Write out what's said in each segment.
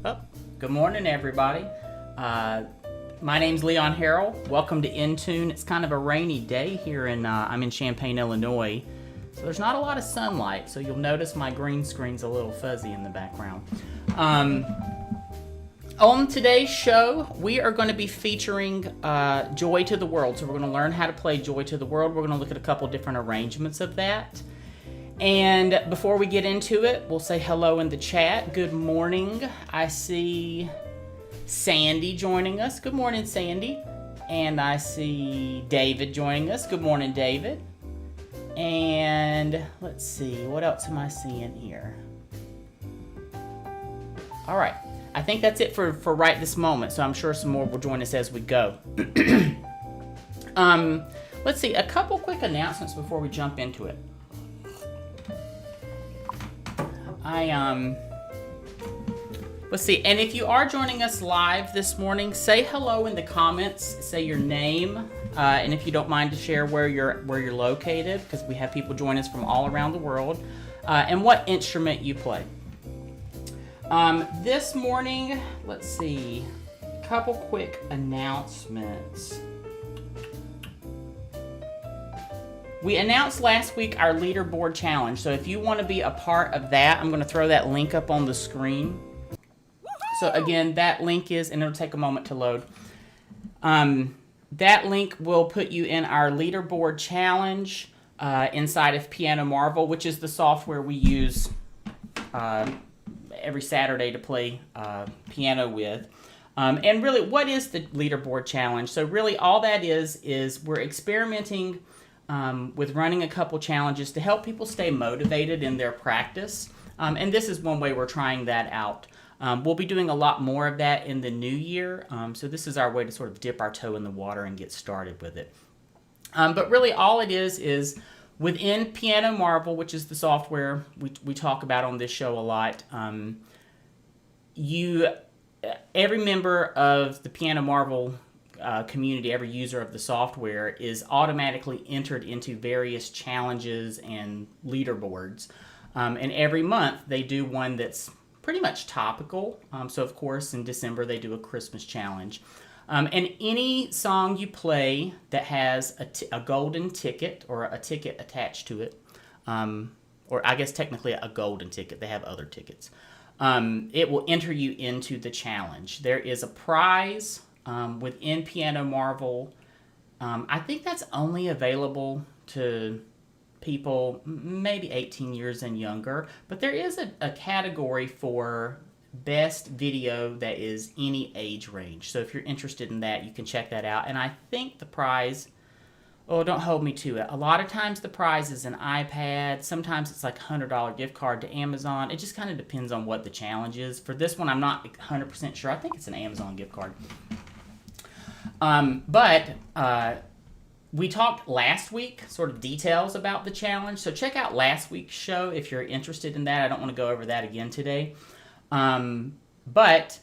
Oh, good morning, everybody. My name's Leon Harrell. Welcome to Intune. It's kind of a rainy day here I'm in Champaign, Illinois. So there's not a lot of sunlight, so you'll notice my green screen's a little fuzzy in the background. On today's show, we are going to be featuring Joy to the World. So we're going to learn how to play Joy to the World. We're going to look at a couple different arrangements of that. And before we get into it, we'll say hello in the chat. Good morning. I see Sandy joining us. Good morning, Sandy. And I see David joining us. Good morning, David. And let's see, what else am I seeing here? All right. I think that's it for right this moment, so I'm sure some more will join us as we go. Let's see, a couple quick announcements before we jump into it. Let's see, and if you are joining us live this morning, say hello in the comments, say your name, and if you don't mind to share where you're located, because we have people join us from all around the world, and what instrument you play. This morning, let's see, a couple quick announcements. We announced last week our leaderboard challenge, so if you want to be a part of that, I'm going to throw that link up on the screen. So again, that link is, and it'll take a moment to load. That link will put you in our leaderboard challenge inside of Piano Marvel, which is the software we use every Saturday to play piano with. And really, what is the leaderboard challenge? So really all that is we're experimenting with running a couple challenges to help people stay motivated in their practice. And this is one way we're trying that out. We'll be doing a lot more of that in the new year. So this is our way to sort of dip our toe in the water and get started with it. But really all it is within Piano Marvel, which is the software we talk about on this show a lot, every member of the Piano Marvel community, every user of the software is automatically entered into various challenges and leaderboards. And every month they do one that's pretty much topical. So of course in December they do a Christmas challenge. And any song you play that has a golden ticket or a ticket attached to it, or I guess technically a golden ticket, they have other tickets, it will enter you into the challenge. There is a prize within Piano Marvel. I think that's only available to people maybe 18 years and younger, but there is a category for best video that is any age range. So if you're interested in that, you can check that out. And I think the prize, oh, don't hold me to it. A lot of times the prize is an iPad. Sometimes it's like a $100 gift card to Amazon. It just kind of depends on what the challenge is. For this one, I'm not 100% sure. I think it's an Amazon gift card. We talked last week, sort of details about the challenge. So check out last week's show if you're interested in that. I don't want to go over that again today. But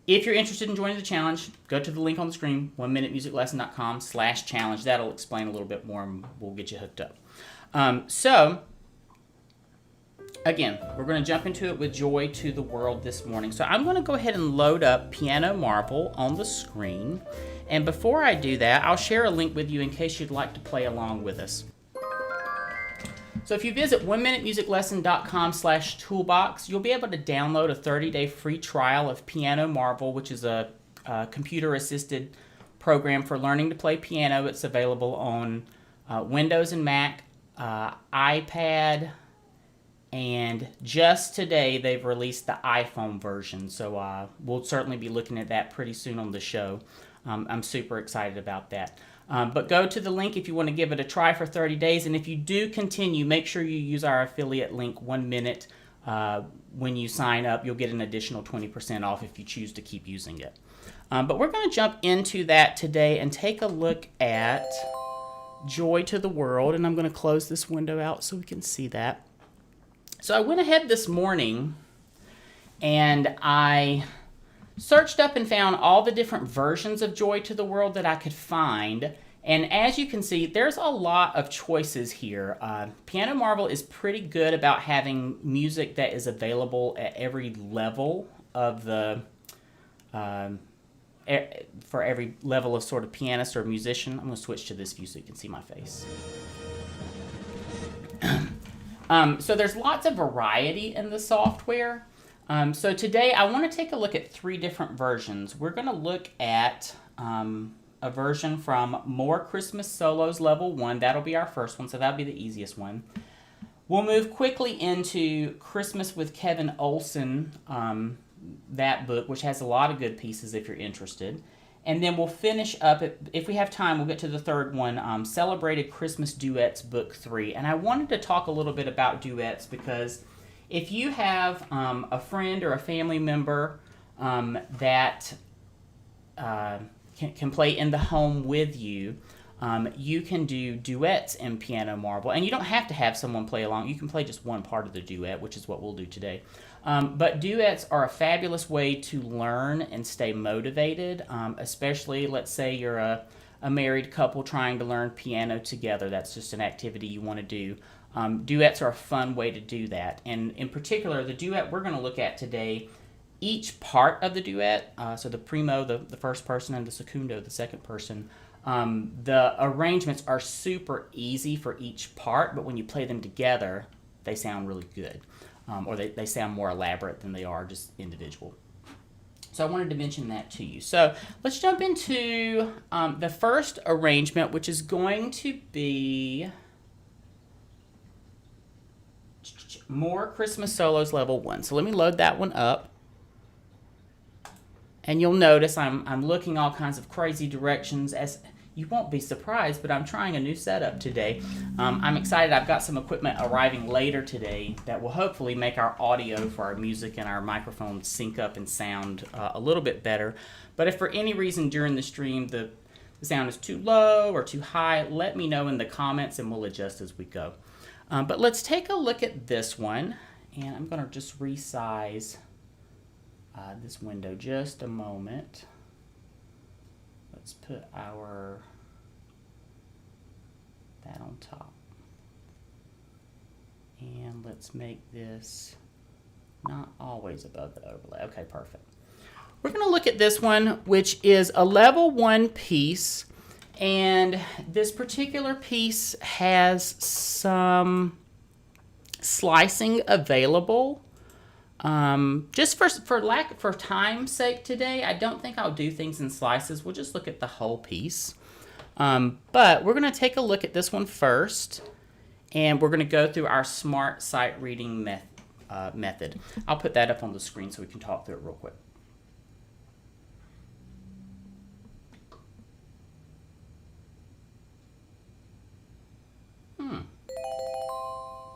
if you're interested in joining the challenge, go to the link on the screen, 1minutemusiclesson.com/challenge. That'll explain a little bit more and we'll get you hooked up. So, again, we're going to jump into it with Joy to the World this morning. So I'm going to go ahead and load up Piano Marvel on the screen. And before I do that, I'll share a link with you in case you'd like to play along with us. So if you visit 1minutemusiclesson.com/toolbox, you'll be able to download a 30-day free trial of Piano Marvel, which is a computer-assisted program for learning to play piano. It's available on Windows and Mac, iPad, and just today they've released the iPhone version. So we'll certainly be looking at that pretty soon on the show. I'm super excited about that. But go to the link if you want to give it a try for 30 days. And if you do continue, make sure you use our affiliate link 1 minute. When you sign up, you'll get an additional 20% off if you choose to keep using it. But we're going to jump into that today and take a look at Joy to the World. And I'm going to close this window out so we can see that. So I went ahead this morning and I searched up and found all the different versions of Joy to the World that I could find, And as you can see, there's a lot of choices here. Piano Marvel is pretty good about having music that is available at every level of the, for every level of sort of pianist or musician. I'm going to switch to this view so you can see my face. So there's lots of variety in the software. So today I want to take a look at 3 different versions. We're going to look at a version from More Christmas Solos Level 1. That'll be our first one, so that'll be the easiest one. We'll move quickly into Christmas with Kevin Olson, that book, which has a lot of good pieces if you're interested. And then we'll finish up, if we have time, we'll get to the third one, Celebrated Christmas Duets Book 3. And I wanted to talk a little bit about duets because if you have a friend or a family member that can play in the home with you, you can do duets in Piano Marvel. And you don't have to have someone play along. You can play just one part of the duet, which is what we'll do today. But duets are a fabulous way to learn and stay motivated, especially, let's say you're a married couple trying to learn piano together. That's just an activity you want to do. Duets are a fun way to do that. And in particular, the duet we're going to look at today, each part of the duet, so the primo, the first person, and the secundo, the second person, the arrangements are super easy for each part, but when you play them together, they sound really good. Or they sound more elaborate than they are just individual. So I wanted to mention that to you. So let's jump into the first arrangement, which is going to be More Christmas Solos Level 1. So let me load that one up. And you'll notice I'm looking all kinds of crazy directions. As you won't be surprised, but I'm trying a new setup today. I'm excited. I've got some equipment arriving later today that will hopefully make our audio for our music and our microphones sync up and sound a little bit better. But if for any reason during the stream the sound is too low or too high, let me know in the comments and we'll adjust as we go. But let's take a look at this one. And I'm going to just resize this window just a moment. Let's put that on top. And let's make this not always above the overlay. Okay, perfect. We're going to look at this one, which is a level 1 piece. And this particular piece has some slicing available. Just for time's sake today, I don't think I'll do things in slices. We'll just look at the whole piece. But we're going to take a look at this one first, and we're going to go through our smart sight reading method. I'll put that up on the screen so we can talk through it real quick.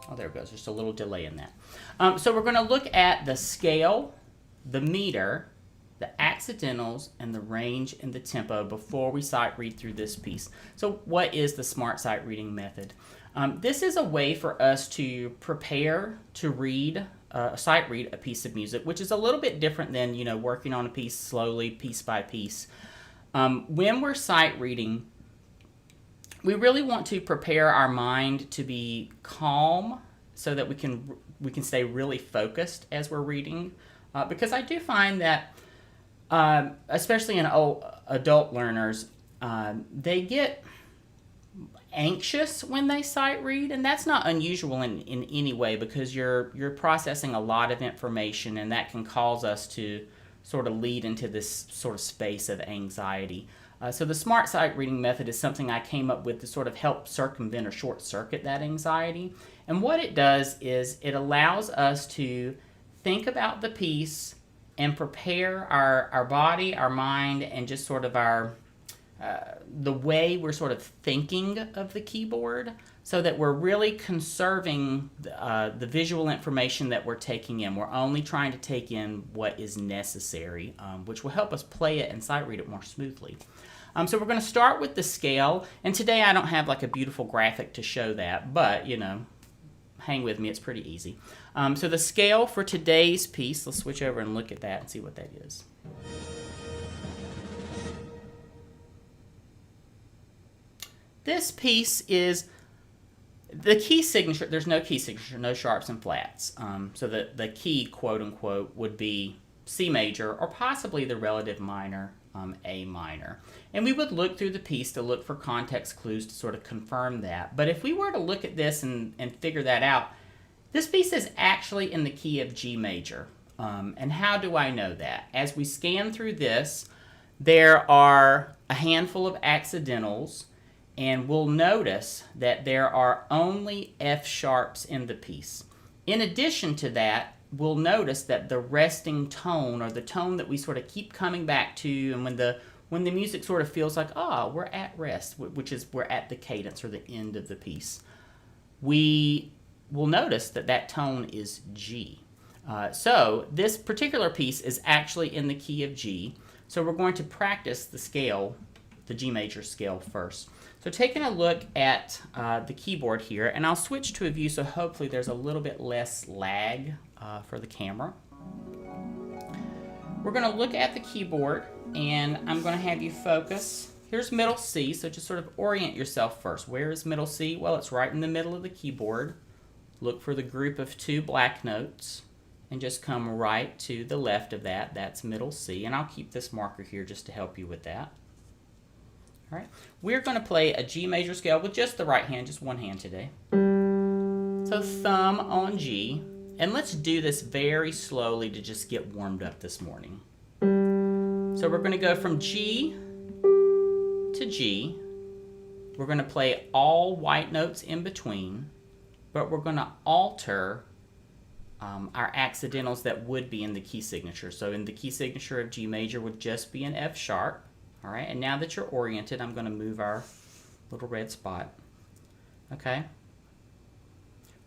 Oh, there it goes. Just a little delay in that. So we're going to look at the scale, the meter, the accidentals, and the range and the tempo before we sight read through this piece. So what is the smart sight reading method? This is a way for us to prepare to sight read a piece of music, which is a little bit different than, working on a piece slowly, piece by piece. When we're sight reading, we really want to prepare our mind to be calm so that we can stay really focused as we're reading. Because I do find that, especially in adult learners, they get anxious when they sight read, and that's not unusual in any way because you're processing a lot of information, and that can cause us to sort of lead into this sort of space of anxiety. So the smart sight reading method is something I came up with to sort of help circumvent or short circuit that anxiety. And what it does is it allows us to think about the piece and prepare our body, our mind, and just sort of the way we're sort of thinking of the keyboard so that we're really conserving the visual information that we're taking in. We're only trying to take in what is necessary, which will help us play it and sight read it more smoothly. So we're going to start with the scale, and today I don't have like a beautiful graphic to show that, but hang with me, it's pretty easy. So the scale for today's piece, let's switch over and look at that and see what that is. This piece is the key signature. There's no key signature, no sharps and flats. So the key, quote unquote, would be C major or possibly the relative minor, A minor. And we would look through the piece to look for context clues to sort of confirm that. But if we were to look at this and figure that out, this piece is actually in the key of G major. And how do I know that? As we scan through this, there are a handful of accidentals, and we'll notice that there are only F sharps in the piece. In addition to that, we'll notice that the resting tone, or the tone that we sort of keep coming back to, and when the music sort of feels like, oh, we're at rest, which is we're at the cadence or the end of the piece, we will notice that that tone is G. So this particular piece is actually in the key of G. So we're going to practice the scale, the G major scale first. So taking a look at the keyboard here, and I'll switch to a view so hopefully there's a little bit less lag for the camera. We're going to look at the keyboard, and I'm going to have you focus. Here's middle C, so just sort of orient yourself first. Where is middle C? Well, it's right in the middle of the keyboard. Look for the group of 2 black notes, and just come right to the left of that. That's middle C, and I'll keep this marker here just to help you with that. All right, we're going to play a G major scale with just the right hand, just one hand today. So thumb on G, and let's do this very slowly to just get warmed up this morning. So we're going to go from G to G. We're going to play all white notes in between, but we're going to alter our accidentals that would be in the key signature. So in the key signature of G major would just be an F sharp. All right, and now that you're oriented, I'm going to move our little red spot. Okay.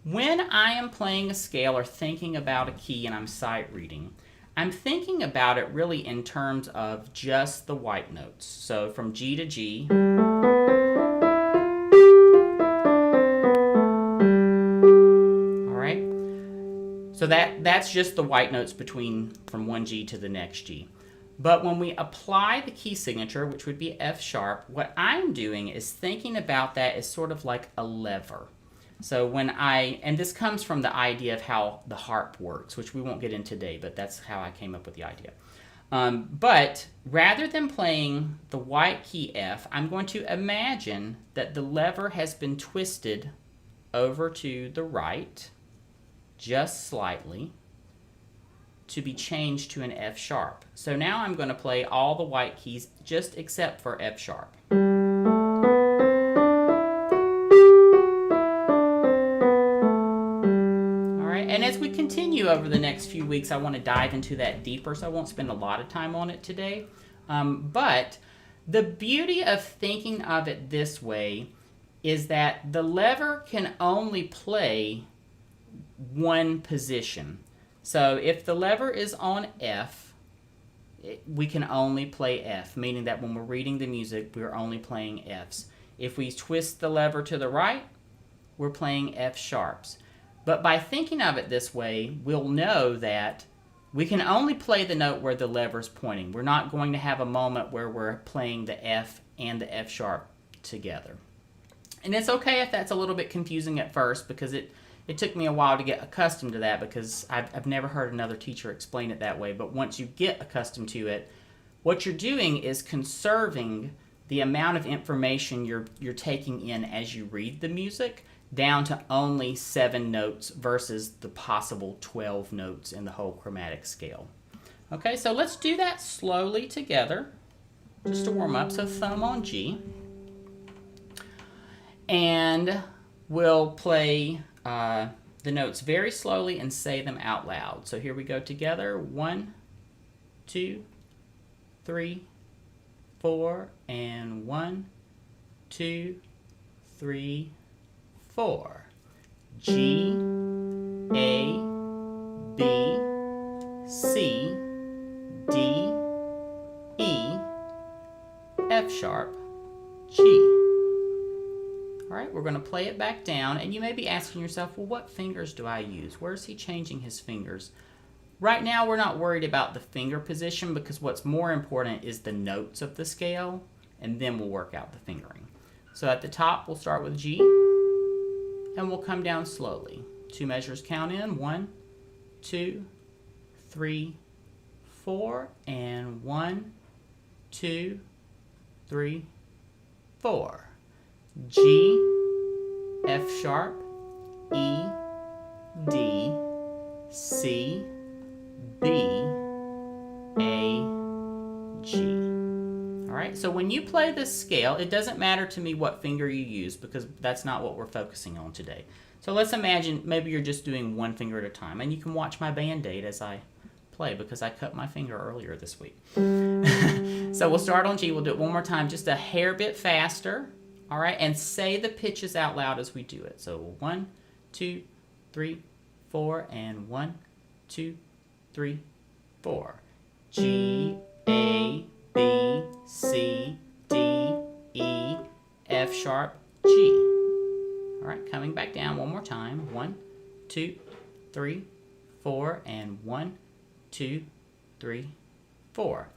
When I am playing a scale or thinking about a key and I'm sight reading, I'm thinking about it really in terms of just the white notes. So from G to G. All right. So that's just the white notes from one G to the next G. But when we apply the key signature, which would be F sharp, what I'm doing is thinking about that as sort of like a lever. So and this comes from the idea of how the harp works, which we won't get into today, but that's how I came up with the idea. But rather than playing the white key F, I'm going to imagine that the lever has been twisted over to the right, just slightly, to be changed to an F sharp. So now I'm going to play all the white keys just except for F sharp. All right, and as we continue over the next few weeks, I want to dive into that deeper, so I won't spend a lot of time on it today. But the beauty of thinking of it this way is that the lever can only play one position. So if the lever is on F, we can only play F, meaning that when we're reading the music, we're only playing Fs. If we twist the lever to the right, we're playing F sharps. But by thinking of it this way, we'll know that we can only play the note where the lever's pointing. We're not going to have a moment where we're playing the F and the F sharp together. And it's okay if that's a little bit confusing at first, because it took me a while to get accustomed to that, because I've never heard another teacher explain it that way. But once you get accustomed to it, what you're doing is conserving the amount of information you're taking in as you read the music down to only 7 notes versus the possible 12 notes in the whole chromatic scale. Okay, so let's do that slowly together, just to warm up. So thumb on G. And we'll play the notes very slowly and say them out loud. So here we go together. 1, 2, 3, 4, and 1, 2, 3, 4. G, A, B, C, D, E, F sharp, G. All right, we're going to play it back down, and you may be asking yourself, well, what fingers do I use? Where's he changing his fingers? Right now, we're not worried about the finger position, because what's more important is the notes of the scale, and then we'll work out the fingering. So at the top, we'll start with G, and we'll come down slowly. 2 measures count in, 1, 2, 3, 4, and 1, 2, 3, 4. G, F sharp, E, D, C, B, A, G. All right, so when you play this scale, it doesn't matter to me what finger you use because that's not what we're focusing on today. So let's imagine maybe you're just doing 1 finger at a time, and you can watch my Band-Aid as I play because I cut my finger earlier this week. So we'll start on G. We'll do it one more time, just a hair bit faster. All right, and say the pitches out loud as we do it. So 1, 2, 3, 4, and 1, 2, 3, 4. G, A, B, C, D, E, F sharp, G. All right, coming back down one more time. 1, 2, 3, 4, and 1, 2, 3, 4.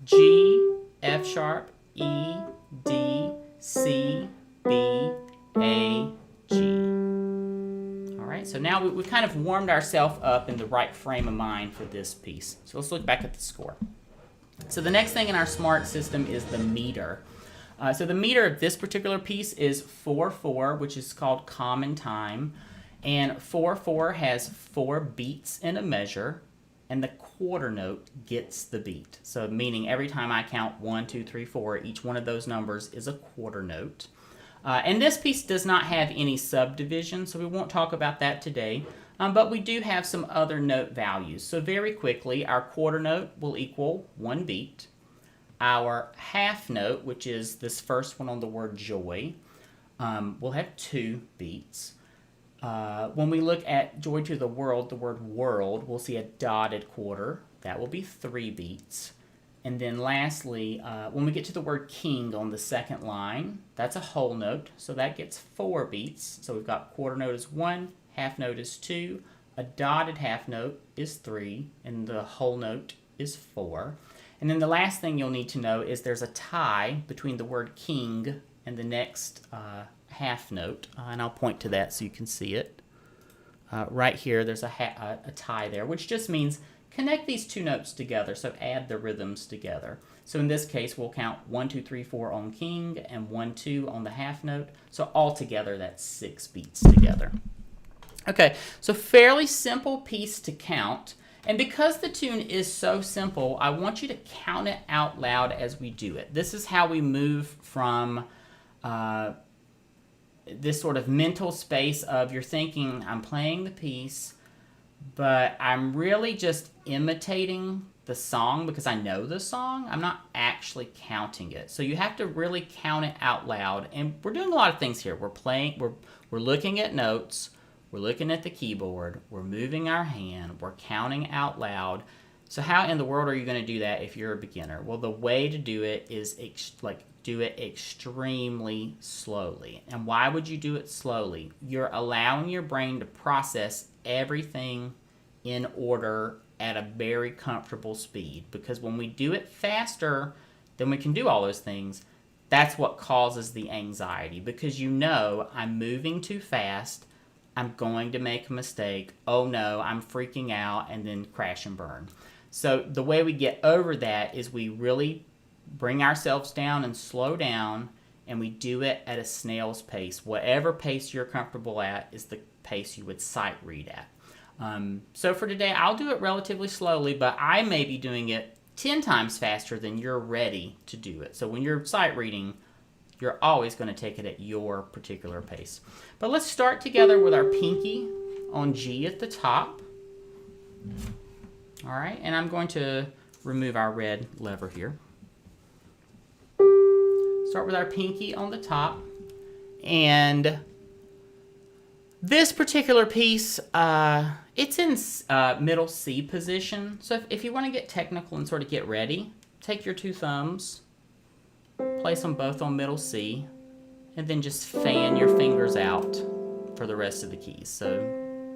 G, F sharp, E, D, C, B, A, G. All right, so now we've kind of warmed ourselves up in the right frame of mind for this piece. So let's look back at the score. So the next thing in our SMART system is the meter. So the meter of this particular piece is 4/4, which is called common time. And 4/4 has 4 beats in a measure, and the quarter note gets the beat. So meaning every time I count 1, 2, 3, 4, each one of those numbers is a quarter note. And this piece does not have any subdivision, so we won't talk about that today. But we do have some other note values. So very quickly, our quarter note will equal 1 beat. Our half note, which is this first one on the word joy, will have 2 beats. When we look at Joy to the word world, we'll see a dotted quarter. That will be 3 beats. And then lastly, when we get to the word king on the second line, that's a whole note, so that gets 4 beats. So we've got quarter note is 1, half note is 2, a dotted half note is 3, and the whole note is 4. And then the last thing you'll need to know is there's a tie between the word king and the next half note, and I'll point to that so you can see it. Right here, there's a tie there, which just means connect these 2 notes together, so add the rhythms together. So in this case, we'll count 1, 2, 3, 4 on king and 1, 2 on the half note. So altogether, that's 6 beats together. Okay, so fairly simple piece to count. And because the tune is so simple, I want you to count it out loud as we do it. This is how we move from this sort of mental space of you're thinking, I'm playing the piece, but I'm really just imitating the song because I know the song. I'm not actually counting it. So you have to really count it out loud. And we're doing a lot of things here. We're looking at notes. We're looking at the keyboard. We're moving our hand. We're counting out loud. So how in the world are you going to do that if you're a beginner? Well, the way to do it is do it extremely slowly. And why would you do it slowly? You're allowing your brain to process everything in order at a very comfortable speed. Because when we do it faster, then we can do all those things. That's what causes the anxiety. Because you know, I'm moving too fast. I'm going to make a mistake. Oh no, I'm freaking out, and then crash and burn. So the way we get over that is we really bring ourselves down and slow down, and we do it at a snail's pace. Whatever pace you're comfortable at is the pace you would sight read at. So for today, I'll do it relatively slowly, but I may be doing it 10 times faster than you're ready to do it. So when you're sight reading, you're always going to take it at your particular pace. But let's start together with our pinky on G at the top. All right, and I'm going to remove our red lever here. Start with our pinky on the top. And this particular piece, it's in middle C position. So if you want to get technical and sort of get ready, take your 2 thumbs, place them both on middle C, and then just fan your fingers out for the rest of the keys. So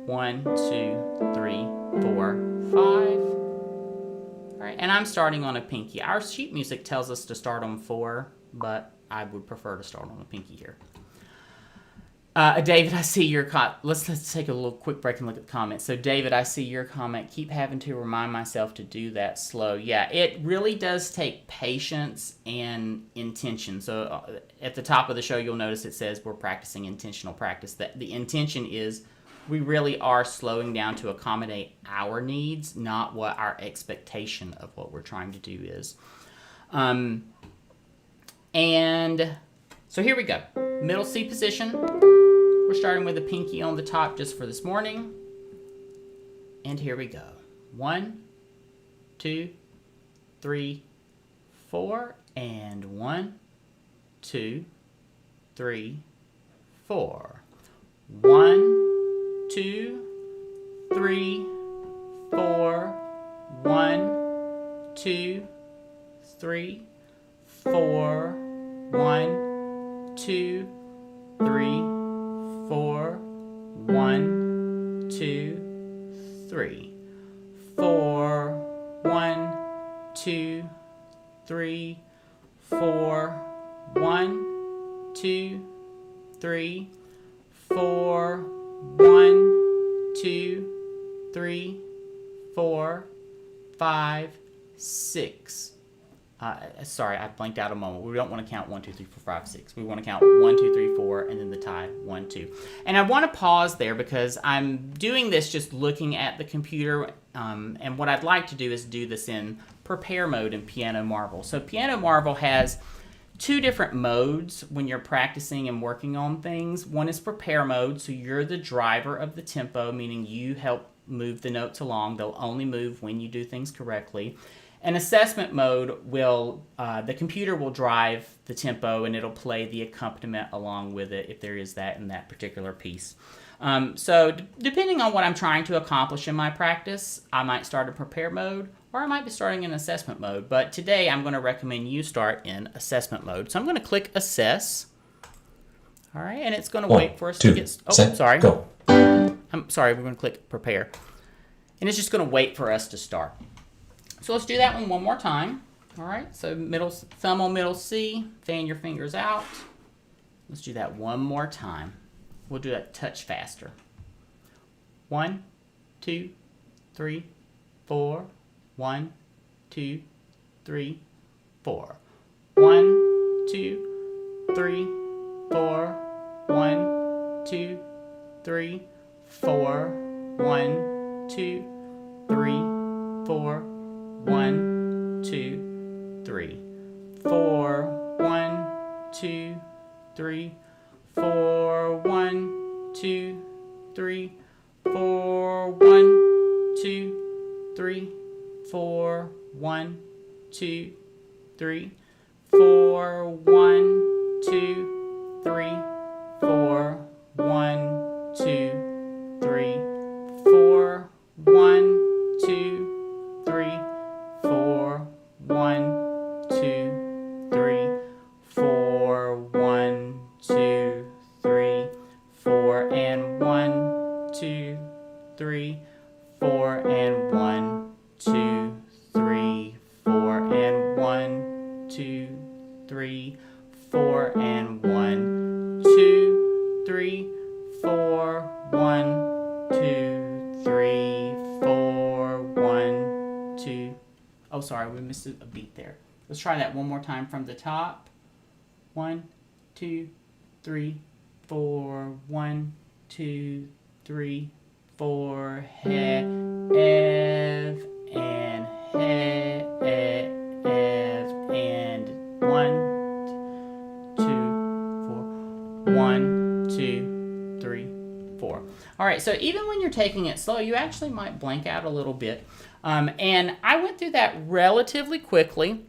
1, 2, 3, 4, 5. All right, and I'm starting on a pinky. Our sheet music tells us to start on 4, but I would prefer to start on the pinky here. David, I see your let's take a little quick break and look at the comments. So David, I see your comment. Keep having to remind myself to do that slow. Yeah, it really does take patience and intention. So at the top of the show, you'll notice it says we're practicing intentional practice. That the intention is we really are slowing down to accommodate our needs, not what our expectation of what we're trying to do is. And so here we go. Middle C position. We're starting with a pinky on the top just for this morning. And here we go. 1, 2, 3, 4. And 1, 2, 3, 4. 1, 2, 3, 4. 1, 2, 3, 4. 1, 2, 3, 4. 1, 2, 3, 4. 1, 2, 3, 4. 1, 2, 3, 4. 1, 2, 3, 4, 5, 6. Sorry, I blanked out a moment. We don't want to count 1, 2, 3, 4, 5, 6. We want to count 1, 2, 3, 4, and then the tie 1, 2. And I want to pause there because I'm doing this just looking at the computer. And what I'd like to do is do this in prepare mode in Piano Marvel. So Piano Marvel has 2 different modes when you're practicing and working on things. One is prepare mode, so you're the driver of the tempo, meaning you help move the notes along. They'll only move when you do things correctly. And assessment mode will, the computer will drive the tempo and it'll play the accompaniment along with it if there is that in that particular piece. So depending on what I'm trying to accomplish in my practice, I might start in prepare mode or I might be starting in assessment mode. But today I'm going to recommend you start in assessment mode. So I'm going to click assess. All right, and it's going to wait for us to get... Oh, sorry. Go. I'm sorry, we're going to click prepare. And it's just going to wait for us to start. So let's do that one more time. All right, so thumb on middle C, fan your fingers out. Let's do that one more time. We'll do that touch faster. 1, 2, 3, 4. 1, 2, 3, 4. 1, 2, 3, 4. 1, 2, 3, 4. 1, 2, 3, 4. 1, 2, 3, 4. 1, 2, 3, 4. 1, 2, 3, 4. 1, 2, 3, 4. 1, 2, 3, 4. 1, 2, 3, 4. 1, 2, 3, 4. 1, 2, 3, 4. 1, 2, 3, 4. 1, 2, 3, 4. And 1, 2, 3, 4. And 1, 2, 3, 4. And 1, 2, 3, 4. And 1, 2, 3, 4. 1, 2, 3, 4. 1, 2. Oh, sorry, we missed a beat there. Let's try that one more time from the top. 1, 2, 3, 4. 1, 2, 3, 4. He, ev, and he, ev, and 1, 2, 4. 1, 2, 3, 4. All right, so even when you're taking it slow, you actually might blank out a little bit. And I went through that relatively quickly.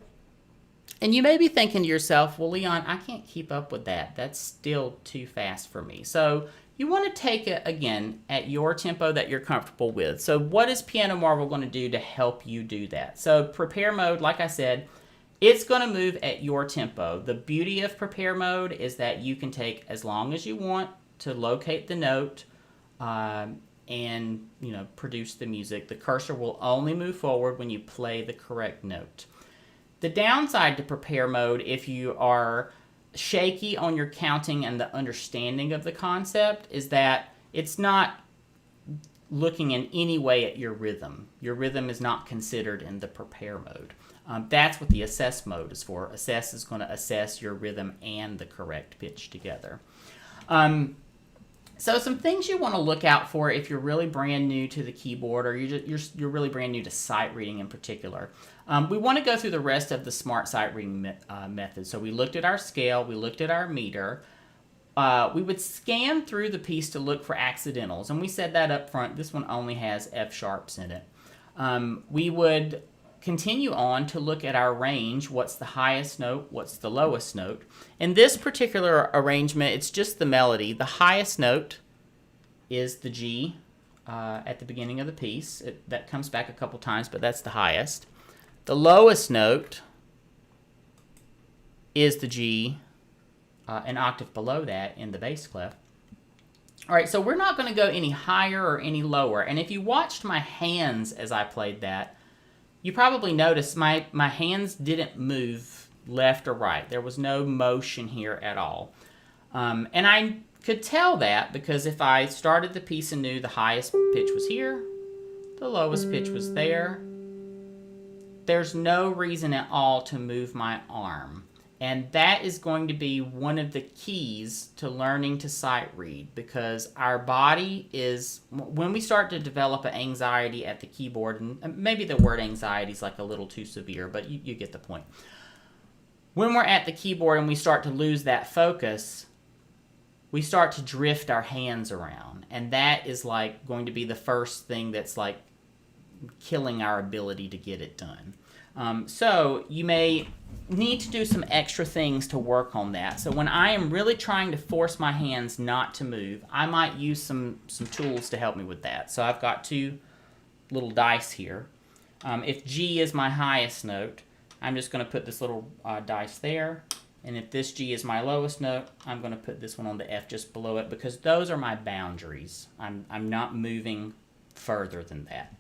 And you may be thinking to yourself, well, Leon, I can't keep up with that. That's still too fast for me. So you want to take it, again, at your tempo that you're comfortable with. So what is Piano Marvel going to do to help you do that? So prepare mode, like I said, it's going to move at your tempo. The beauty of prepare mode is that you can take as long as you want to locate the note and produce the music. The cursor will only move forward when you play the correct note. The downside to prepare mode, if you are shaky on your counting and the understanding of the concept is that it's not looking in any way at your rhythm. Your rhythm is not considered in the prepare mode. That's what the assess mode is for. Assess is going to assess your rhythm and the correct pitch together. So some things you want to look out for if you're really brand new to the keyboard, or you're really brand new to sight reading in particular. We want to go through the rest of the smart sight reading method. So we looked at our scale, we looked at our meter. We would scan through the piece to look for accidentals, and we said that up front. This one only has F sharps in it. We would continue on to look at our range. What's the highest note? What's the lowest note? In this particular arrangement, it's just the melody. The highest note is the G at the beginning of the piece. That comes back a couple times, but that's the highest. The lowest note is the G, an octave below that in the bass clef. All right, so we're not going to go any higher or any lower. And if you watched my hands as I played that, you probably noticed my hands didn't move left or right. There was no motion here at all. And I could tell that because if I started the piece anew, the highest pitch was here, the lowest pitch was there. There's no reason at all to move my arm. And that is going to be one of the keys to learning to sight read, because our body is, when we start to develop an anxiety at the keyboard, and maybe the word anxiety is like a little too severe, but you get the point. When we're at the keyboard and we start to lose that focus, we start to drift our hands around. And that is like going to be the first thing that's like killing our ability to get it done. So you may need to do some extra things to work on that. So when I am really trying to force my hands not to move, I might use some tools to help me with that. So I've got two little dice here. If G is my highest note, I'm just going to put this little dice there. And if this G is my lowest note, I'm going to put this one on the F just below it, because those are my boundaries. I'm not moving further than that.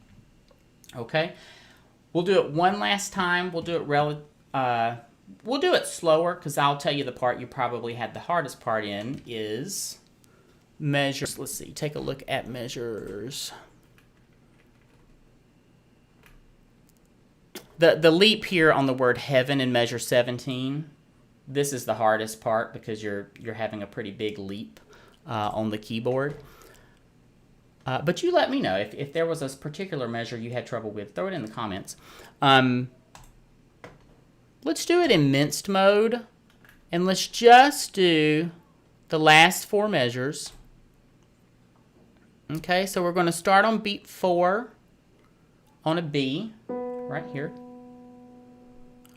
Okay? We'll do it one last time. We'll do it slower, because I'll tell you the part you probably had the hardest part in is measures. Let's see. Take a look at measures. The leap here on the word heaven in measure 17. This is the hardest part because you're having a pretty big leap on the keyboard. But you let me know if there was a particular measure you had trouble with. Throw it in the comments. Let's do it in minced mode. And let's just do the last four measures. Okay, so we're going to start on beat 4 on a B right here.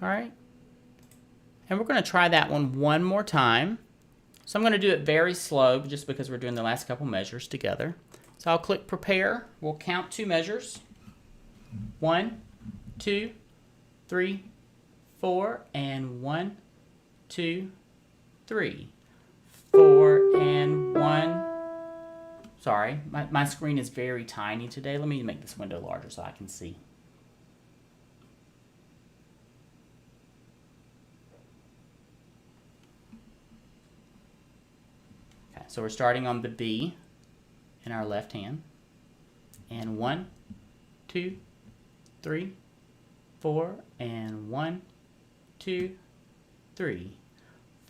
All right. And we're going to try that one more time. So I'm going to do it very slow just because we're doing the last couple measures together. So I'll click prepare. We'll count 2 measures. 1, 2, 3, 4, and 1, 2, 3. 4 and 1. Sorry, my screen is very tiny today. Let me make this window larger so I can see. Okay, so we're starting on the B in our left hand. And 1, 2, 3, 4, and 1, 2, 3.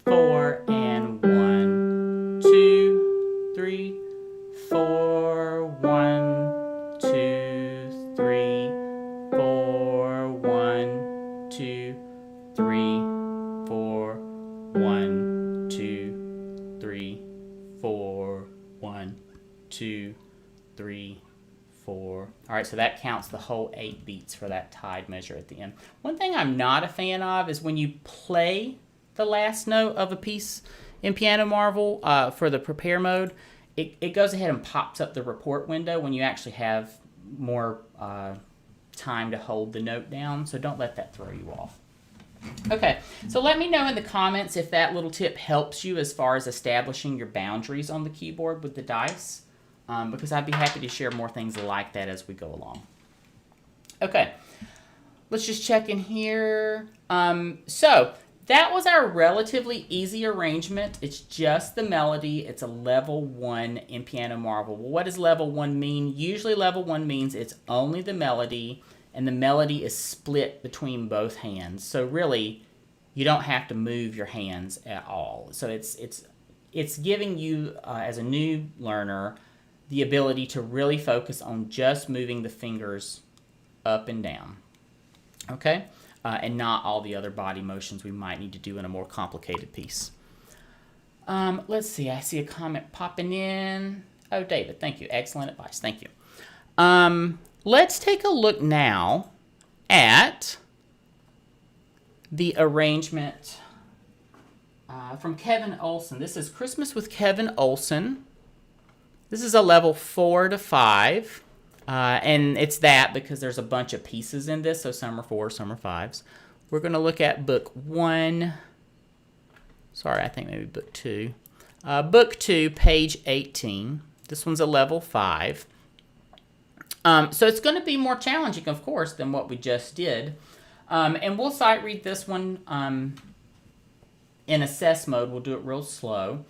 4 and 1, 2, 3, 4, 1, 2, 3, 4, 1, 2, 3, 4, 1, 2, 3, 4, 1, 2, 3, 4. All right, so that counts the whole 8 beats for that tied measure at the end. One thing I'm not a fan of is when you play the last note of a piece in Piano Marvel for the prepare mode, it goes ahead and pops up the report window when you actually have more time to hold the note down, so don't let that throw you off. Okay, so let me know in the comments if that little tip helps you as far as establishing your boundaries on the keyboard with the dice, because I'd be happy to share more things like that as we go along. Okay, let's just check in here. So that was our relatively easy arrangement. It's just the melody. It's a level 1 in Piano Marvel. Well, what does level 1 mean? Usually level 1 means it's only the melody, and the melody is split between both hands. So really, you don't have to move your hands at all. So it's giving you, as a new learner, the ability to really focus on just moving the fingers up and down, okay? And not all the other body motions we might need to do in a more complicated piece. Let's see, I see a comment popping in. Oh, David, thank you. Excellent advice. Thank you. Let's take a look now at the arrangement from Kevin Olson. This is Christmas with Kevin Olson. This is a level 4 to 5. And it's that because there's a bunch of pieces in this, so some are 4s, some are 5s. We're going to look at book 1. Sorry, I think maybe book 2. Book 2, page 18. This one's a level 5. So it's going to be more challenging, of course, than what we just did. And we'll sight read this one in assess mode. We'll do it real slow.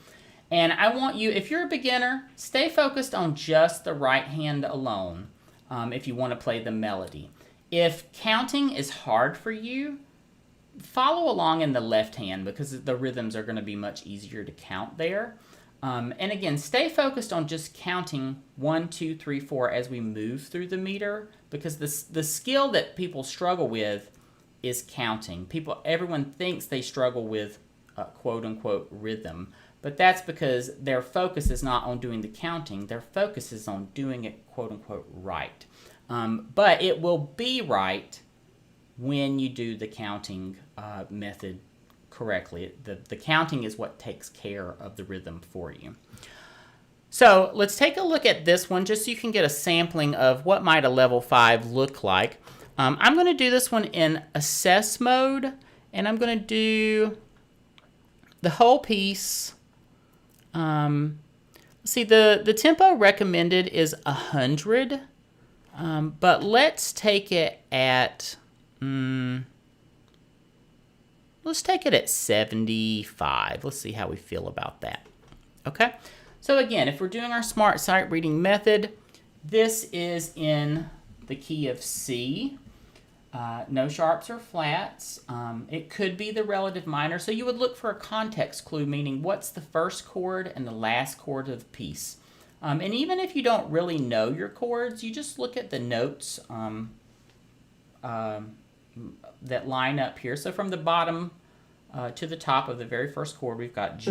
And I want you, if you're a beginner, stay focused on just the right hand alone if you want to play the melody. If counting is hard for you, follow along in the left hand because the rhythms are going to be much easier to count there. And again, stay focused on just counting 1, 2, 3, 4 as we move through the meter because the skill that people struggle with is counting. Everyone thinks they struggle with quote-unquote rhythm. But that's because their focus is not on doing the counting. Their focus is on doing it, quote-unquote, right. But it will be right when you do the counting method correctly. The counting is what takes care of the rhythm for you. So let's take a look at this one just so you can get a sampling of what might a level 5 look like. I'm going to do this one in assess mode, and I'm going to do the whole piece. Let's see, the tempo recommended is 100, but let's take it at 75. Let's see how we feel about that. Okay, so again, if we're doing our smart sight reading method, this is in the key of C. No sharps or flats. It could be the relative minor, so you would look for a context clue, meaning what's the first chord and the last chord of the piece. And even if you don't really know your chords, you just look at the notes that line up here. So from the bottom to the top of the very first chord, we've got G,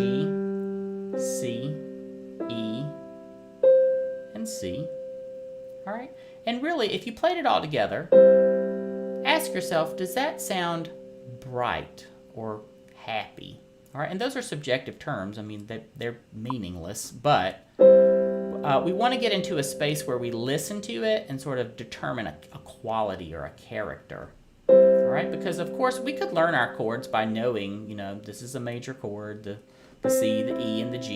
C, E, and C. All right, and really, if you played it all together, ask yourself, does that sound bright or happy? All right, and those are subjective terms. I mean, they're meaningless, but we want to get into a space where we listen to it and sort of determine a quality or a character. All right, because of course we could learn our chords by knowing, this is a major chord, the C, the E, and the G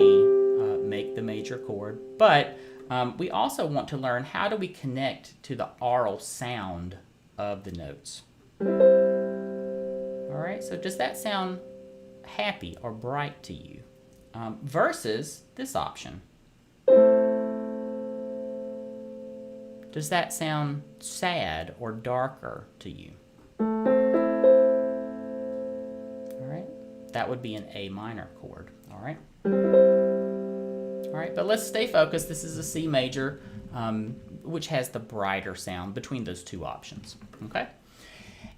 make the major chord, but we also want to learn how do we connect to the aural sound of the notes. All right, so does that sound happy or bright to you? Versus this option. Does that sound sad or darker to you? All right, that would be an A minor chord. All right. All right, but let's stay focused. This is a C major, which has the brighter sound between those two options. Okay,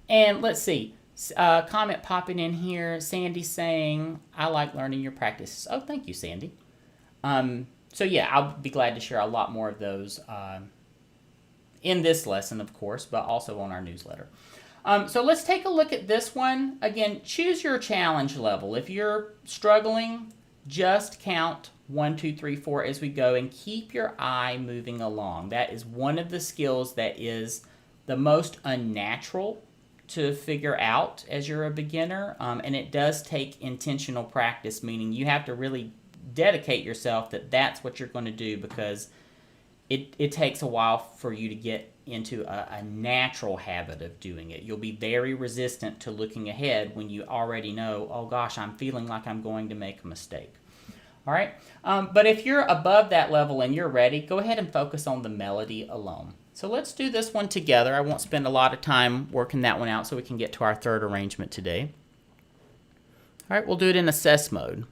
and let's see. Comment popping in here. Sandy saying, "I like learning your practices." Oh, thank you, Sandy. So yeah, I'll be glad to share a lot more of those in this lesson, of course, but also on our newsletter. So let's take a look at this one. Again, choose your challenge level. If you're struggling, just count 1, 2, 3, 4 as we go and keep your eye moving along. That is one of the skills that is the most unnatural to figure out as you're a beginner, and it does take intentional practice, meaning you have to really dedicate yourself that that's what you're going to do because it takes a while for you to get into a natural habit of doing it. You'll be very resistant to looking ahead when you already know, oh gosh, I'm feeling like I'm going to make a mistake. All right, but if you're above that level and you're ready, go ahead and focus on the melody alone. So let's do this one together. I won't spend a lot of time working that one out so we can get to our third arrangement today. All right, we'll do it in assess mode.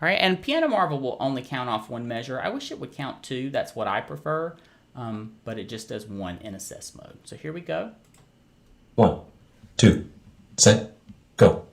All right, and Piano Marvel will only count off one measure. I wish it would count two. That's what I prefer, but it just does one in assess mode. So here we go. 1, 2, set, go.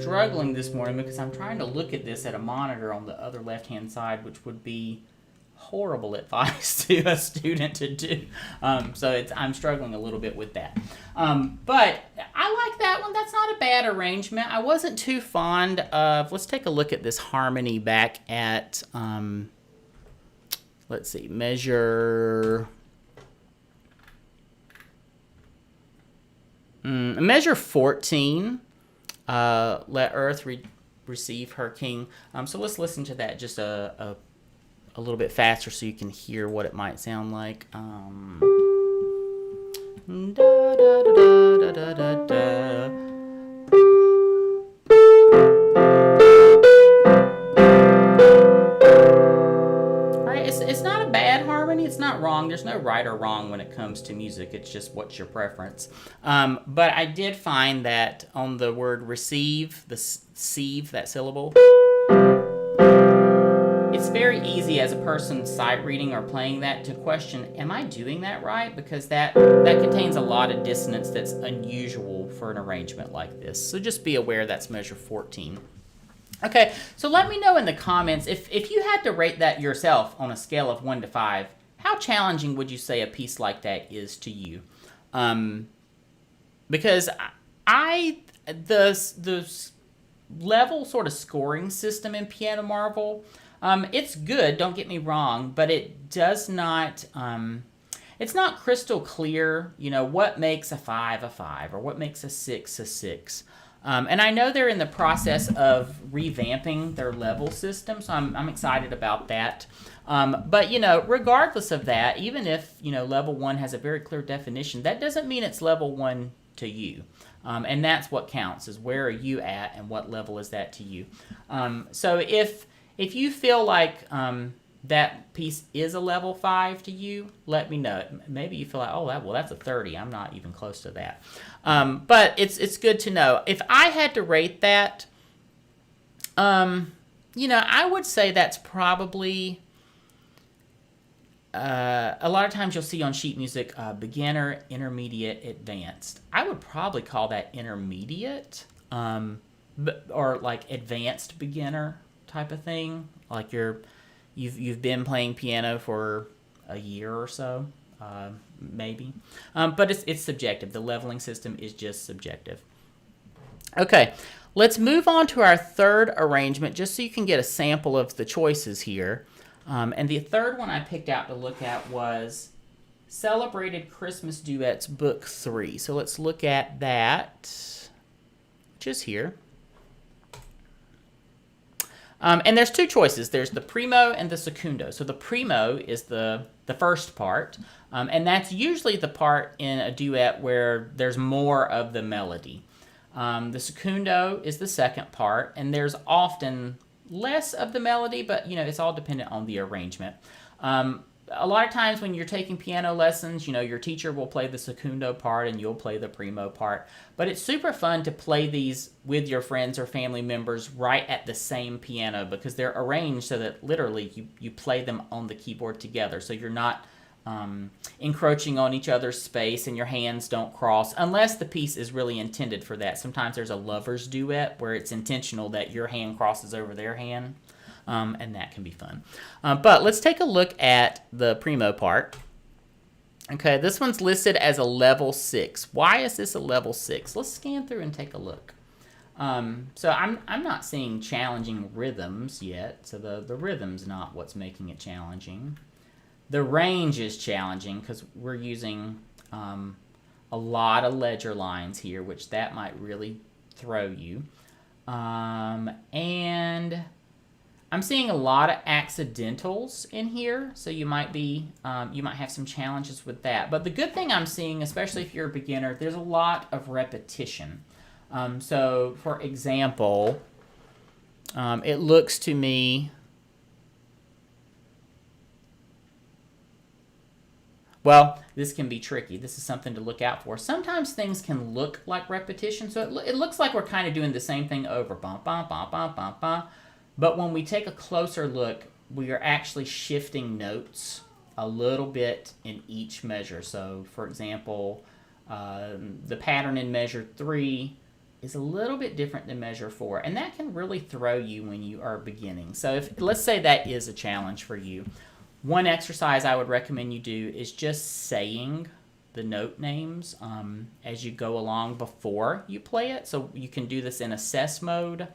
Struggling this morning because I'm trying to look at this at a monitor on the other left-hand side, which would be horrible advice to a student to do. I'm struggling a little bit with that. But I like that one. That's not a bad arrangement. I wasn't too fond of, let's take a look at this harmony back at, let's see, measure 14. Let Earth receive her king. So let's listen to that just a little bit faster so you can hear what it might sound like. Da, da, da, da, da, da. It's not a bad harmony. It's not wrong. There's no right or wrong when it comes to music. It's just what's your preference. But I did find that on the word receive, the sieve, that syllable, it's very easy as a person sight reading or playing that to question, am I doing that right? Because that contains a lot of dissonance that's unusual for an arrangement like this. So just be aware that's measure 14. Okay, so let me know in the comments, if you had to rate that yourself on a scale of 1 to 5, how challenging would you say a piece like that is to you? Because the level sort of scoring system in Piano Marvel, it's good, don't get me wrong, but it does not, it's not crystal clear, what makes a 5 a 5 or what makes a 6 a 6. And I know they're in the process of revamping their level system, so I'm excited about that. But, regardless of that, even if, level 1 has a very clear definition, that doesn't mean it's level 1 to you. And that's what counts, is where are you at and what level is that to you. So if you feel like that piece is a level 5 to you, let me know. Maybe you feel like, that's a 30. I'm not even close to that. But it's good to know. If I had to rate that, I would say that's probably, a lot of times you'll see on sheet music, beginner, intermediate, advanced. I would probably call that intermediate, or like advanced beginner type of thing. Like you've been playing piano for a year or so, maybe. But it's subjective. The leveling system is just subjective. Okay, let's move on to our third arrangement, just so you can get a sample of the choices here. And the third one I picked out to look at was Celebrated Christmas Duets, Book 3. So let's look at that, which is here. And there's two choices. There's the primo and the secundo. So the primo is the first part, and that's usually the part in a duet where there's more of the melody. The secundo is the second part, and there's often less of the melody, but it's all dependent on the arrangement. A lot of times when you're taking piano lessons, your teacher will play the secundo part and you'll play the primo part. But it's super fun to play these with your friends or family members right at the same piano, because they're arranged so that literally you play them on the keyboard together. So you're not encroaching on each other's space and your hands don't cross, unless the piece is really intended for that. Sometimes there's a lover's duet where it's intentional that your hand crosses over their hand. And that can be fun. But let's take a look at the primo part. Okay, this one's listed as a level 6. Why is this a level 6? Let's scan through and take a look. So I'm not seeing challenging rhythms yet. So the rhythm's not what's making it challenging. The range is challenging because we're using a lot of ledger lines here, which that might really throw you. And I'm seeing a lot of accidentals in here, so you might have some challenges with that. But the good thing I'm seeing, especially if you're a beginner, there's a lot of repetition. So, for example, it looks to me, well, this can be tricky. This is something to look out for. Sometimes things can look like repetition, so it looks like we're kind of doing the same thing over. Bum, bum, bum, bum, bum, bum. But when we take a closer look, we are actually shifting notes a little bit in each measure. So, for example, the pattern in measure 3 is a little bit different than measure 4, and that can really throw you when you are beginning. So, let's say that is a challenge for you. One exercise I would recommend you do is just saying the note names as you go along before you play it. So you can do this in assess mode.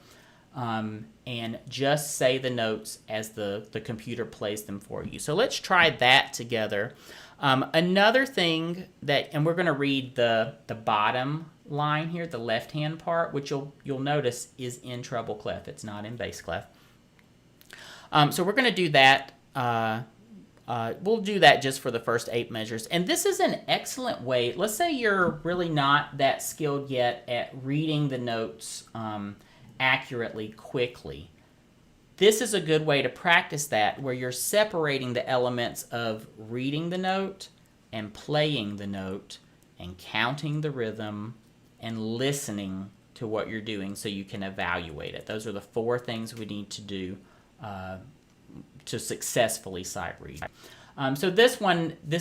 And just say the notes as the computer plays them for you. So let's try that together. Another thing and we're going to read the bottom line here, the left-hand part, which you'll notice is in treble clef. It's not in bass clef. So we're going to do that. We'll do that just for the first 8 measures. And this is an excellent way. Let's say you're really not that skilled yet at reading the notes accurately, quickly. This is a good way to practice that, where you're separating the elements of reading the note and playing the note and counting the rhythm and listening to what you're doing so you can evaluate it. Those are the 4 things we need to do to successfully sight read. So this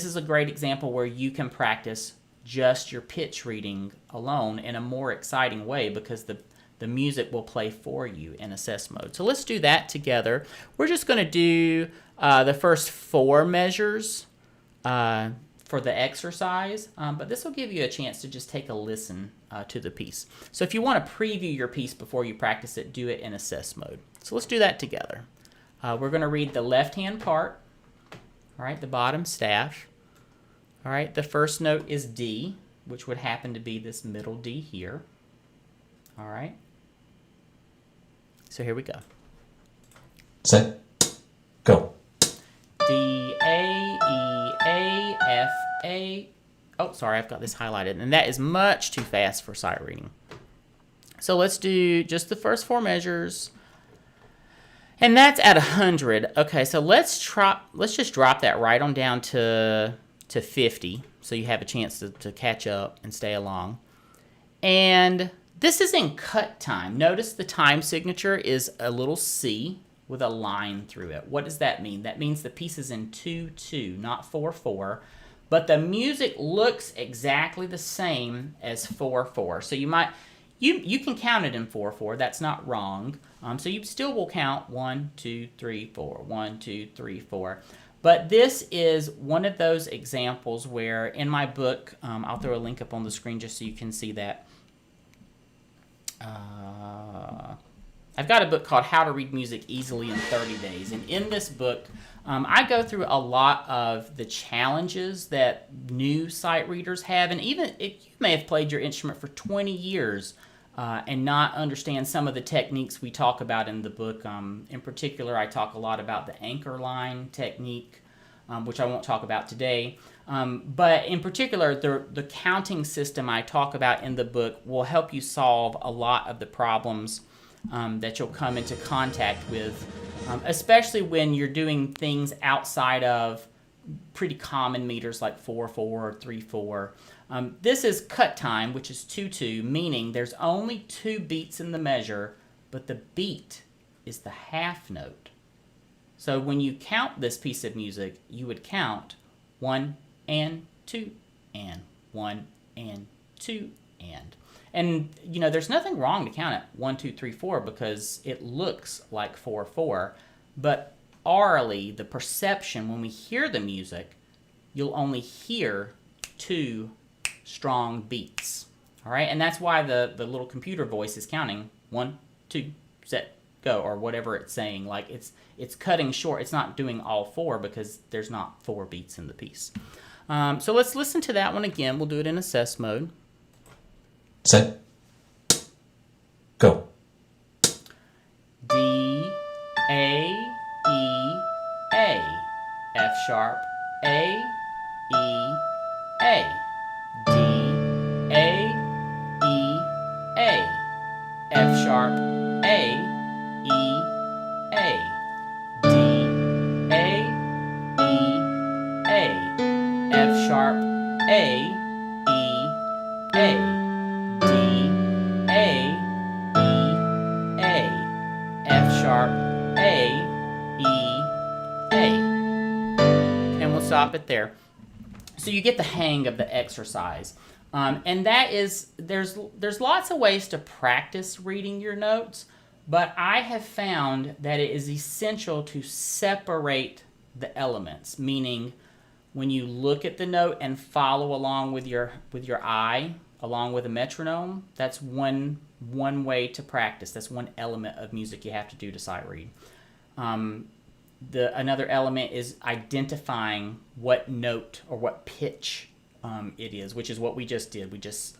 is a great example where you can practice just your pitch reading alone in a more exciting way, because the music will play for you in assess mode. So let's do that together. We're just going to do the first 4 measures for the exercise, but this will give you a chance to just take a listen to the piece. So if you want to preview your piece before you practice it, do it in assess mode. So let's do that together. We're going to read the left-hand part, all right, the bottom staff. All right, the first note is D, which would happen to be this middle D here. All right. So here we go. Set. Go. D, A, E, A, F, A. Oh, sorry, I've got this highlighted. And that is much too fast for sight reading. So let's do just the first 4 measures. And that's at 100. Okay, so let's just drop that right on down to 50, so you have a chance to catch up and stay along. And this is in cut time. Notice the time signature is a little C with a line through it. What does that mean? That means the piece is in 2-2, not 4-4. But the music looks exactly the same as 4-4. So you can count it in 4-4. That's not wrong. So you still will count 1, 2, 3, 4, 1, 2, 3, 4. But this is one of those examples where in my book, I'll throw a link up on the screen just so you can see that. I've got a book called How to Read Music Easily in 30 Days. And in this book, I go through a lot of the challenges that new sight readers have. And even if you may have played your instrument for 20 years and not understand some of the techniques we talk about in the book. In particular, I talk a lot about the anchor line technique, which I won't talk about today. But in particular, the counting system I talk about in the book will help you solve a lot of the problems that you'll come into contact with, especially when you're doing things outside of pretty common meters like 4/4 or 3/4. This is cut time, which is 2/2, meaning there's only 2 beats in the measure, but the beat is the half note. So when you count this piece of music, you would count 1 and 2 and 1 and 2 and. And, you know, there's nothing wrong to count it 1, 2, 3, 4 because it looks like 4/4. But orally, the perception, when we hear the music, you'll only hear 2 strong beats. All right? And that's why the little computer voice is counting 1, 2, set, go, or whatever it's saying. Like it's cutting short. It's not doing all 4 because there's not 4 beats in the piece. So let's listen to that one again. We'll do it in assess mode. Set. Go. D, A, E, A. F sharp, A, E, A. D, A, E, A. F sharp, A, E, A. D, A, E, A. F sharp, A, E, A. Sharp, A, E, A. And we'll stop it there. So you get the hang of the exercise. And that is, there's lots of ways to practice reading your notes, but I have found that it is essential to separate the elements, meaning when you look at the note and follow along with your eye, along with a metronome, that's one way to practice. That's one element of music you have to do to sight read. Another element is identifying what note or what pitch it is, which is what we just did. We just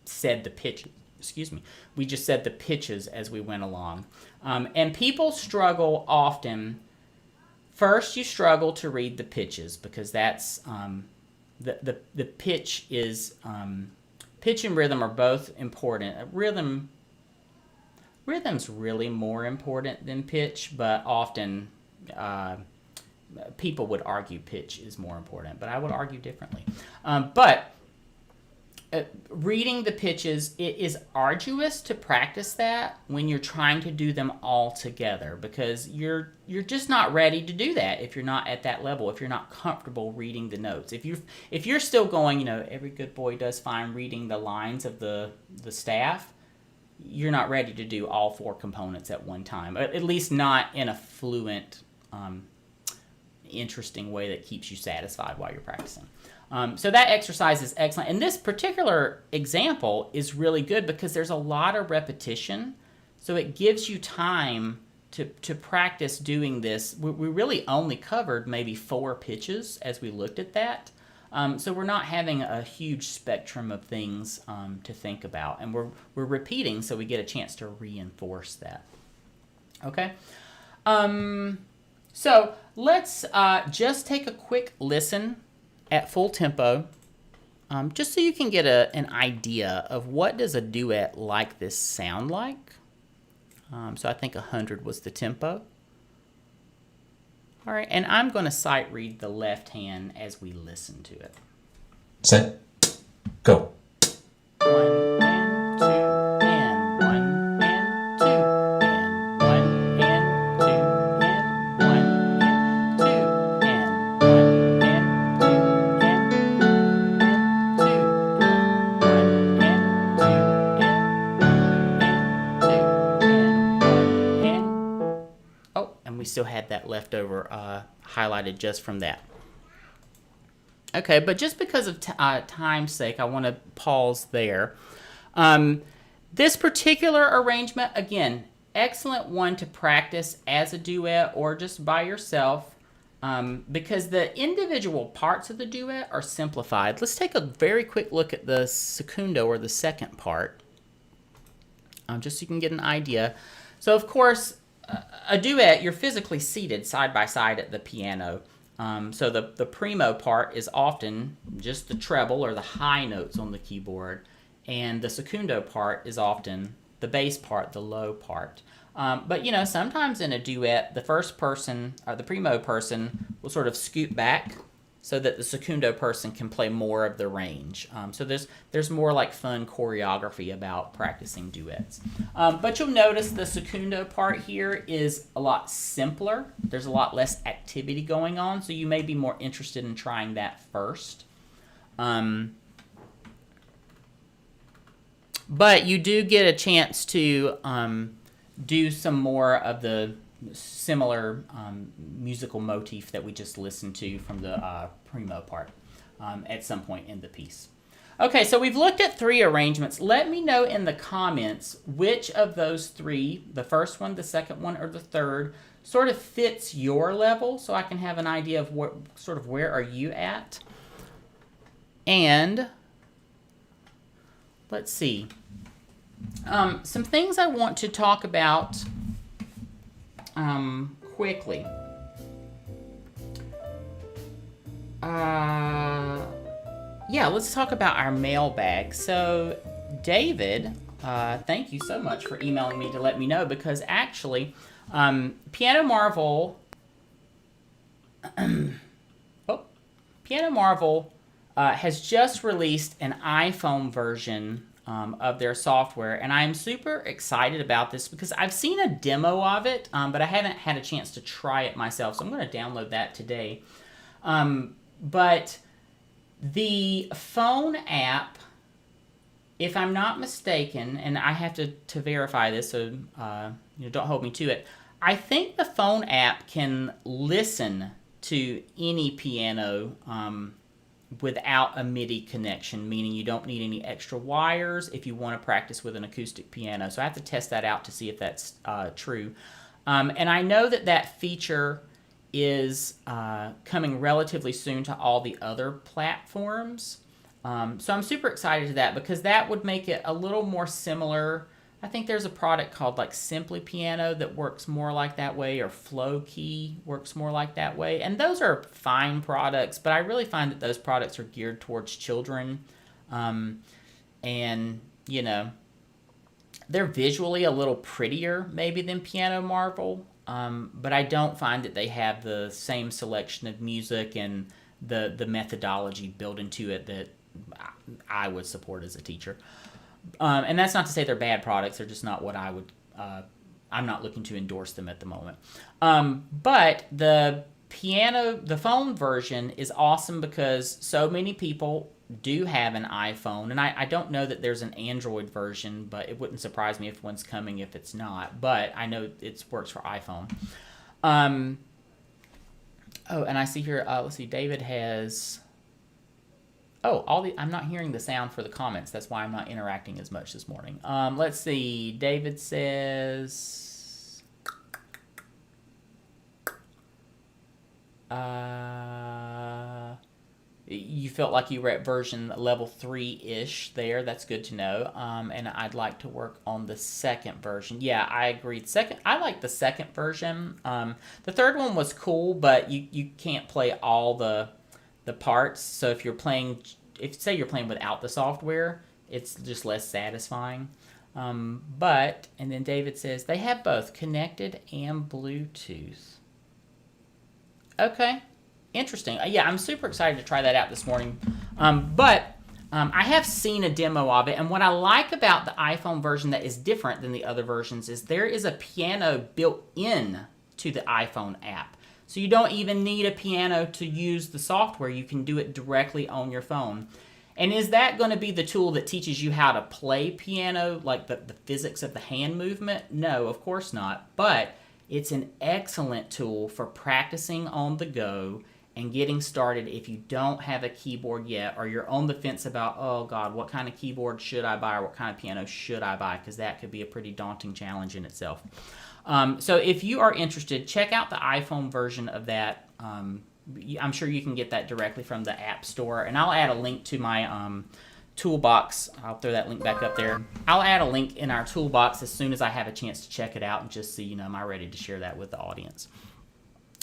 said the pitch. Excuse me. We just said the pitches as we went along. And people struggle often. First, you struggle to read the pitches because that's the pitch is. Pitch and rhythm are both important. Rhythm's really more important than pitch, but often people would argue pitch is more important, but I would argue differently. But reading the pitches, it is arduous to practice that when you're trying to do them all together because you're just not ready to do that if you're not at that level, if you're not comfortable reading the notes. If you're still going, you know, every good boy does fine reading the lines of the staff, you're not ready to do all 4 components at one time, at least not in a fluent, interesting way that keeps you satisfied while you're practicing. So that exercise is excellent. And this particular example is really good because there's a lot of repetition. So it gives you time to practice doing this. We really only covered maybe 4 pitches as we looked at that. So we're not having a huge spectrum of things to think about. And we're repeating so we get a chance to reinforce that. Okay? So let's just take a quick listen at full tempo, just so you can get an idea of what does a duet like this sound like. So I think 100 was the tempo. All right, and I'm going to sight read the left hand as we listen to it. Set. Go. 1 and 2 and 1 and 2 and 1 and 2 and 1 and 2 and 1 and 2 and 2 and 1 and 2 and 2 and 1 and 2 and 1 and. Oh, and we still had that leftover highlighted just from that. Okay, but just because of time's sake, I want to pause there. This particular arrangement, again, excellent one to practice as a duet or just by yourself, because the individual parts of the duet are simplified. Let's take a very quick look at the secundo, or the second part, just so you can get an idea. So, of course, a duet, you're physically seated side by side at the piano. So the primo part is often just the treble or the high notes on the keyboard, and the secundo part is often the bass part, the low part. But, you know, sometimes in a duet, the first person, or the primo person, will sort of scoot back so that the secundo person can play more of the range. So there's more like fun choreography about practicing duets. But you'll notice the secundo part here is a lot simpler. There's a lot less activity going on, so you may be more interested in trying that first. But you do get a chance to do some more of the similar musical motif that we just listened to from the primo part at some point in the piece. Okay, so we've looked at 3 arrangements. Let me know in the comments which of those 3, the first one, the second one, or the third, sort of fits your level, so I can have an idea of what sort of where are you at. And let's see. Some things I want to talk about quickly. Yeah, let's talk about our mailbag. So, David, thank you so much for emailing me to let me know, because actually, Piano Marvel, Piano Marvel has just released an iPhone version of their software, and I'm super excited about this because I've seen a demo of it, but I haven't had a chance to try it myself, so I'm going to download that today. But the phone app, if I'm not mistaken, and I have to verify this, so don't hold me to it, I think the phone app can listen to any piano without a MIDI connection, meaning you don't need any extra wires if you want to practice with an acoustic piano. So I have to test that out to see if that's true. And I know that feature is coming relatively soon to all the other platforms. So I'm super excited to that, because that would make it a little more similar. I think there's a product called like Simply Piano that works more like that way, or Flow Key works more like that way. And those are fine products, but I really find that those products are geared towards children. And, you know, they're visually a little prettier maybe than Piano Marvel, but I don't find that they have the same selection of music and the methodology built into it that I would support as a teacher. And that's not to say they're bad products. They're just not what I would... I'm not looking to endorse them at the moment. But the phone version is awesome because so many people do have an iPhone. And I don't know that there's an Android version, but it wouldn't surprise me if one's coming if it's not. But I know it works for iPhone. Oh, and I see here, let's see, David has... Oh, I'm not hearing the sound for the comments. That's why I'm not interacting as much this morning. Let's see. David says... you felt like you were at version level 3-ish there. That's good to know. And I'd like to work on the second version. Yeah, I agree. I like the second version. The third one was cool, but you can't play all the parts. So if say you're playing without the software, it's just less satisfying. And then David says they have both connected and Bluetooth. Okay, interesting. Yeah, I'm super excited to try that out this morning. I have seen a demo of it, and what I like about the iPhone version that is different than the other versions is there is a piano built in to the iPhone app. So you don't even need a piano to use the software. You can do it directly on your phone. And is that going to be the tool that teaches you how to play piano, like the physics of the hand movement? No, of course not. But It's an excellent tool for practicing on the go and getting started if you don't have a keyboard yet, or you're on the fence about, oh God, what kind of keyboard should I buy, or what kind of piano should I buy, because that could be a pretty daunting challenge in itself. So if you are interested, check out the iPhone version of that. I'm sure you can get that directly from the App Store, and I'll add a link to my toolbox. I'll throw that link back up there. I'll add a link in our toolbox as soon as I have a chance to check it out, and just so you know, am I ready to share that with the audience.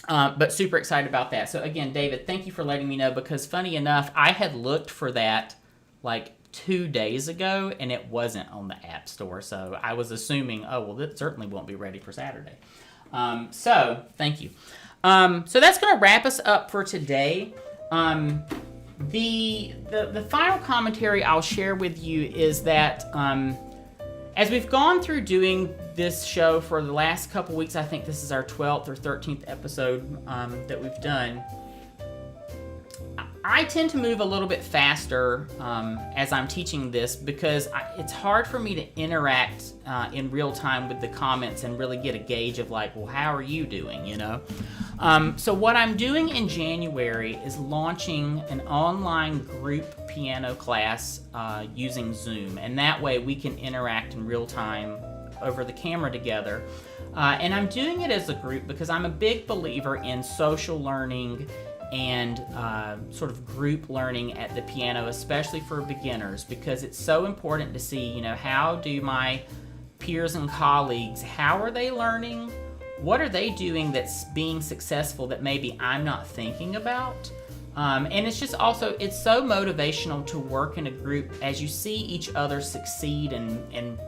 But super excited about that. So again, David, thank you for letting me know, because funny enough, I had looked for that like 2 days ago and it wasn't on the App Store. So I was assuming, oh, well, that certainly won't be ready for Saturday. So thank you. So that's going to wrap us up for today. The final commentary I'll share with you is that as we've gone through doing this show for the last couple weeks, I think this is our 12th or 13th episode that we've done, I tend to move a little bit faster as I'm teaching this, because it's hard for me to interact in real time with the comments and really get a gauge of like, well, how are you doing, you know? So what I'm doing in January is launching an online group piano class using Zoom, and that way we can interact in real time over the camera together. And I'm doing it as a group because I'm a big believer in social learning and sort of group learning at the piano, especially for beginners, because it's so important to see, you know, how do my peers and colleagues, how are they learning? What are they doing that's being successful that maybe I'm not thinking about? And it's just also, it's so motivational to work in a group as you see each other succeed and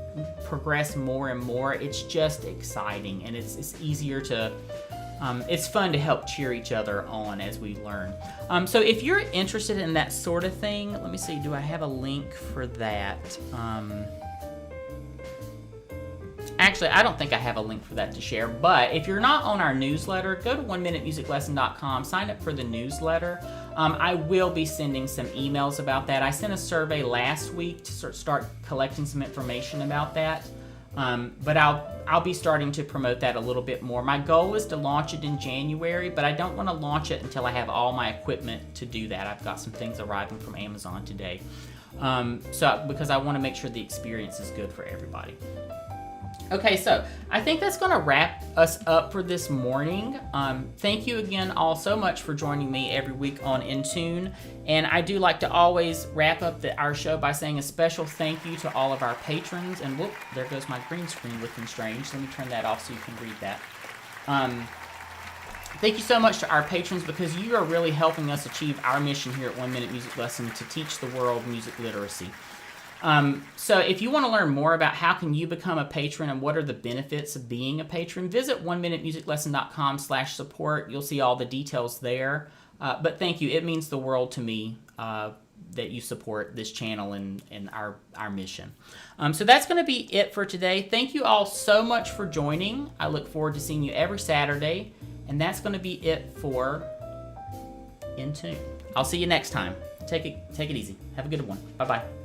progress more and more. It's just exciting, and it's easier to, it's fun to help cheer each other on as we learn. So if you're interested in that sort of thing, let me see, do I have a link for that? Actually, I don't think I have a link for that to share, but if you're not on our newsletter, go to oneminutemusiclesson.com, sign up for the newsletter. I will be sending some emails about that. I sent a survey last week to start collecting some information about that, but I'll be starting to promote that a little bit more. My goal is to launch it in January, but I don't want to launch it until I have all my equipment to do that. I've got some things arriving from Amazon today, because I want to make sure the experience is good for everybody. Okay, so I think that's going to wrap us up for this morning. Thank you again all so much for joining me every week on In Tune. And I do like to always wrap up our show by saying a special thank you to all of our patrons. And whoop, there goes my green screen looking strange. Let me turn that off so you can read that. Thank you so much to our patrons, because you are really helping us achieve our mission here at 1 Minute Music Lesson to teach the world music literacy. So if you want to learn more about how can you become a patron and what are the benefits of being a patron, visit 1minutemusiclesson.com/support. You'll see all the details there. But thank you. It means the world to me that you support this channel and our mission. So that's going to be it for today. Thank you all so much for joining. I look forward to seeing you every Saturday. And that's going to be it for In Tune. I'll see you next time. Take it easy. Have a good one. Bye-bye.